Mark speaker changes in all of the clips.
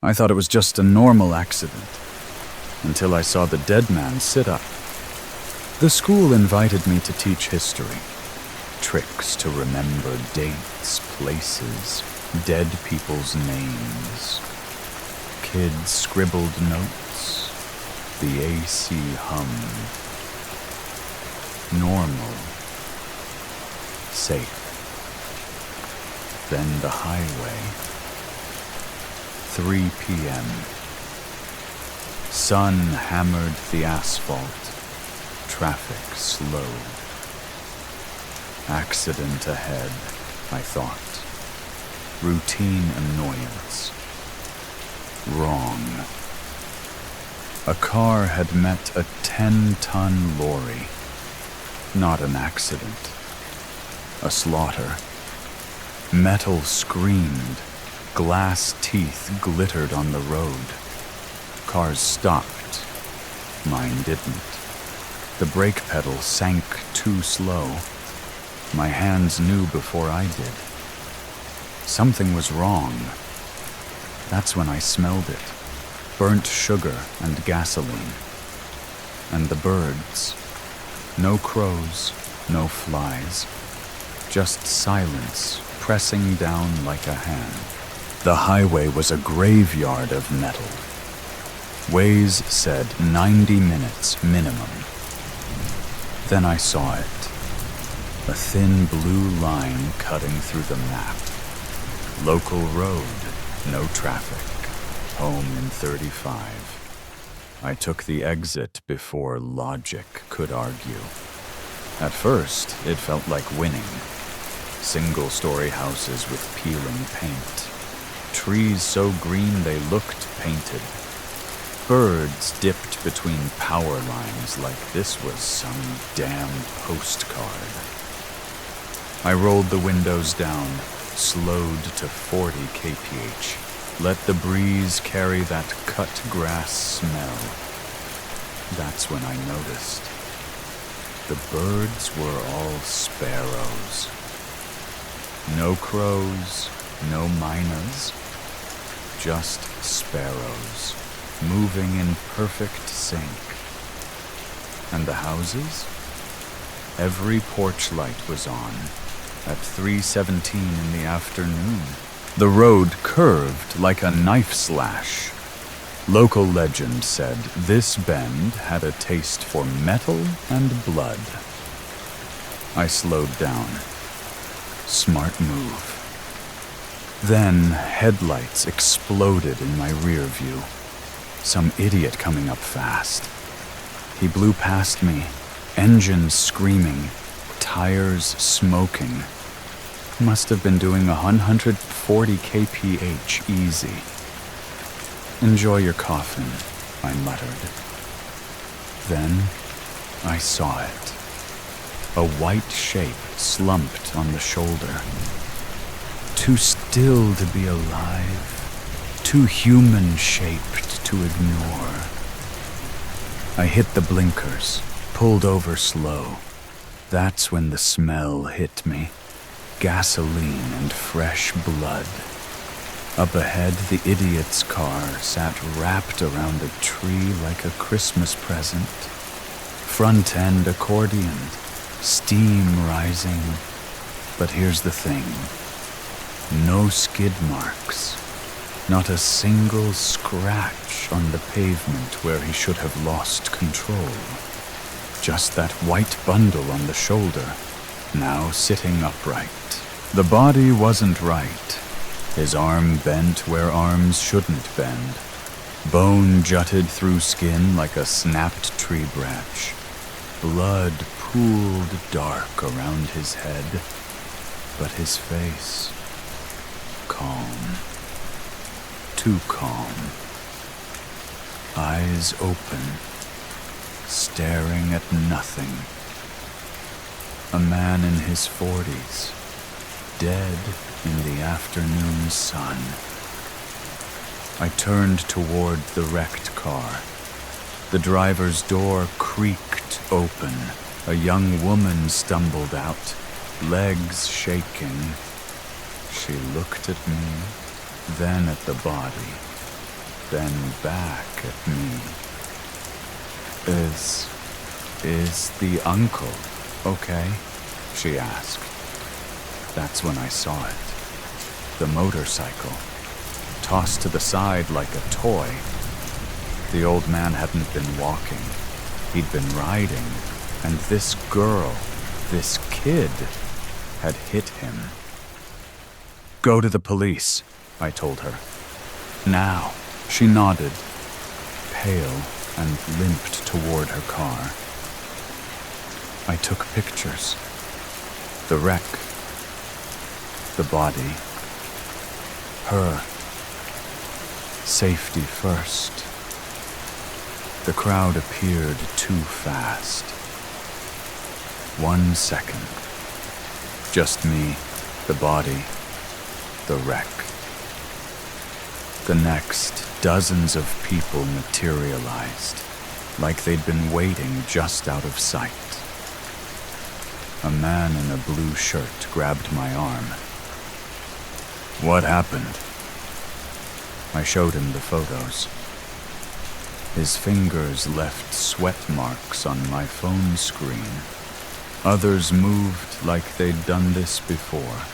Speaker 1: I thought it was just a normal accident, until I saw the dead man sit up. The school invited me to teach history. Tricks to remember dates, places, dead people's names. Kids scribbled notes. The AC hummed. Normal. Safe. Then the highway. 3 p.m. Sun hammered the asphalt. Traffic slowed. Accident ahead, I thought. Routine annoyance. Wrong. A car had met a 10-ton lorry. Not an accident. A slaughter. Metal screamed. Glass teeth glittered on the road. Cars stopped. Mine didn't. The brake pedal sank too slow. My hands knew before I did. Something was wrong. That's when I smelled it. Burnt sugar and gasoline. And the birds. No crows, no flies. Just silence pressing down like a hand. The highway was a graveyard of metal. Waze said 90 minutes minimum. Then I saw it. A thin blue line cutting through the map. Local road, no traffic. Home in 35. I took the exit before logic could argue. At first, it felt like winning. Single-story houses with peeling paint. Trees so green they looked painted. Birds dipped between power lines like this was some damn postcard. I rolled the windows down, slowed to 40 kph. Let the breeze carry that cut grass smell. That's when I noticed. The birds were all sparrows. No crows, no mynas. Just sparrows, moving in perfect sync. And the houses? Every porch light was on, at 3:17 in the afternoon. The road curved like a knife slash. Local legend said this bend had a taste for metal and blood. I slowed down. Smart move. Then headlights exploded in my rear view. Some idiot coming up fast. He blew past me, engines screaming, tires smoking. Must have been doing 140 kph easy. Enjoy your coffin, I muttered. Then I saw it. A white shape slumped on the shoulder. Too still to be alive, too human-shaped to ignore. I hit the blinkers, pulled over slow. That's when the smell hit me. Gasoline and fresh blood. Up ahead, the idiot's car sat wrapped around a tree like a Christmas present. Front end accordioned, steam rising. But here's the thing. No skid marks. Not a single scratch on the pavement where he should have lost control. Just that white bundle on the shoulder, now sitting upright. The body wasn't right. His arm bent where arms shouldn't bend. Bone jutted through skin like a snapped tree branch. Blood pooled dark around his head, but his face, calm. Too calm. Eyes open, staring at nothing. A man in his 40s, dead in the afternoon sun. I turned toward the wrecked car. The driver's door creaked open. A young woman stumbled out, legs shaking. She looked at me, then at the body. then back at me. Is the uncle okay? She asked. That's when I saw it. The motorcycle, tossed to the side like a toy. The old man hadn't been walking. He'd been riding, and this girl, this kid, had hit him. Go to the police, I told her. Now. She nodded, pale, and limped toward her car. I took pictures. The wreck, the body, her. Safety first. The crowd appeared too fast. 1 second. Just me, the body, the wreck. The next, dozens of people materialized, like they'd been waiting just out of sight. A man in a blue shirt grabbed my arm. What happened? I showed him the photos. His fingers left sweat marks on my phone screen. Others moved like they'd done this before,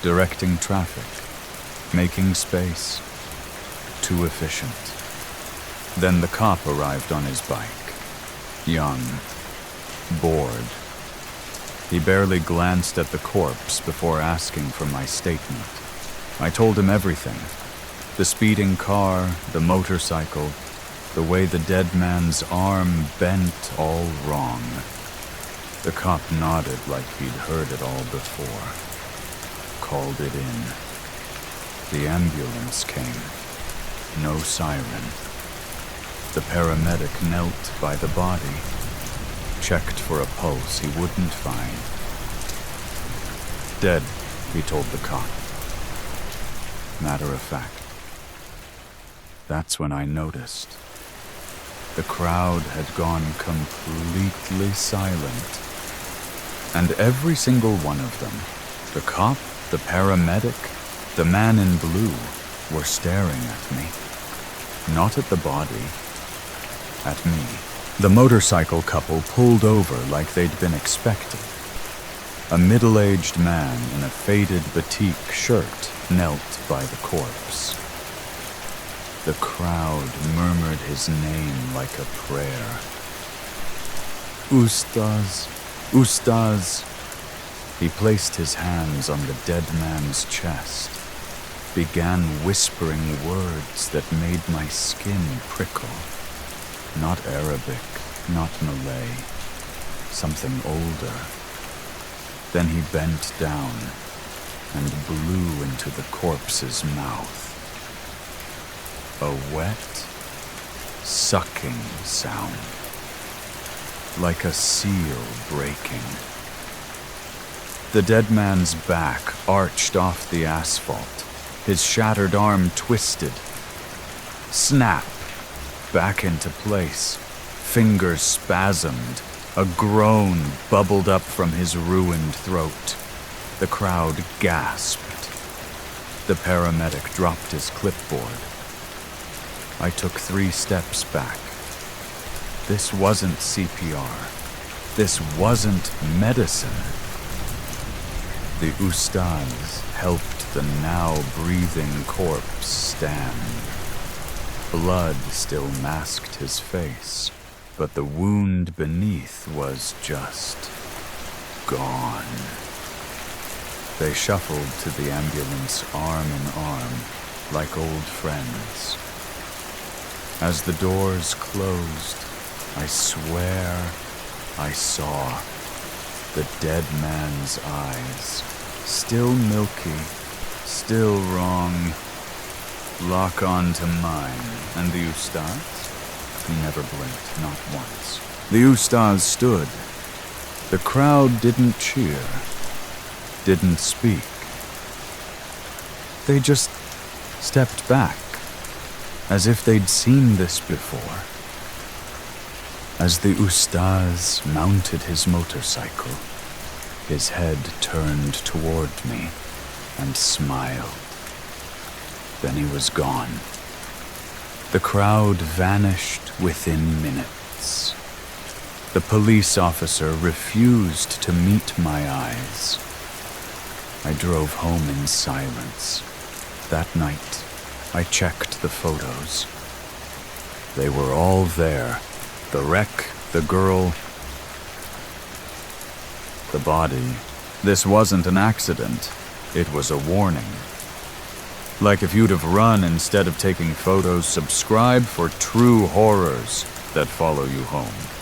Speaker 1: directing traffic, making space. Too efficient. Then the cop arrived on his bike. Young. Bored. He barely glanced at the corpse before asking for my statement. I told him everything. The speeding car, the motorcycle, the way the dead man's arm bent all wrong. The cop nodded like he'd heard it all before. Called it in. The ambulance came. No siren. The paramedic knelt by the body, checked for a pulse he wouldn't find. Dead, he told the cop. Matter of fact. That's when I noticed. The crowd had gone completely silent. And every single one of them, the cop, the paramedic, the man in blue, were staring at me. Not at the body. At me. The motorcycle couple pulled over like they'd been expected. A middle-aged man in a faded batik shirt knelt by the corpse. The crowd murmured his name like a prayer. Ustaz, Ustaz. He placed his hands on the dead man's chest, began whispering words that made my skin prickle. Not Arabic, not Malay, something older. Then he bent down and blew into the corpse's mouth. A wet, sucking sound, like a seal breaking. The dead man's back arched off the asphalt. His shattered arm twisted. Snap! Back into place. Fingers spasmed. A groan bubbled up from his ruined throat. The crowd gasped. The paramedic dropped his clipboard. I took 3 steps back. This wasn't CPR. This wasn't medicine. The ustaz helped the now breathing corpse stand. Blood still masked his face, but the wound beneath was just gone. They shuffled to the ambulance arm in arm, like old friends. As the doors closed, I swear I saw the dead man's eyes, still milky, still wrong, lock on to mine. And the ustaz? He never blinked, not once. The ustaz stood. The crowd didn't cheer, didn't speak. They just stepped back, as if they'd seen this before. As the ustaz mounted his motorcycle, his head turned toward me and smiled. Then he was gone. The crowd vanished within minutes. The police officer refused to meet my eyes. I drove home in silence. That night, I checked the photos. They were all there. The wreck, the girl, the body. This wasn't an accident. It was a warning. Like if you'd have run instead of taking photos, subscribe for true horrors that follow you home.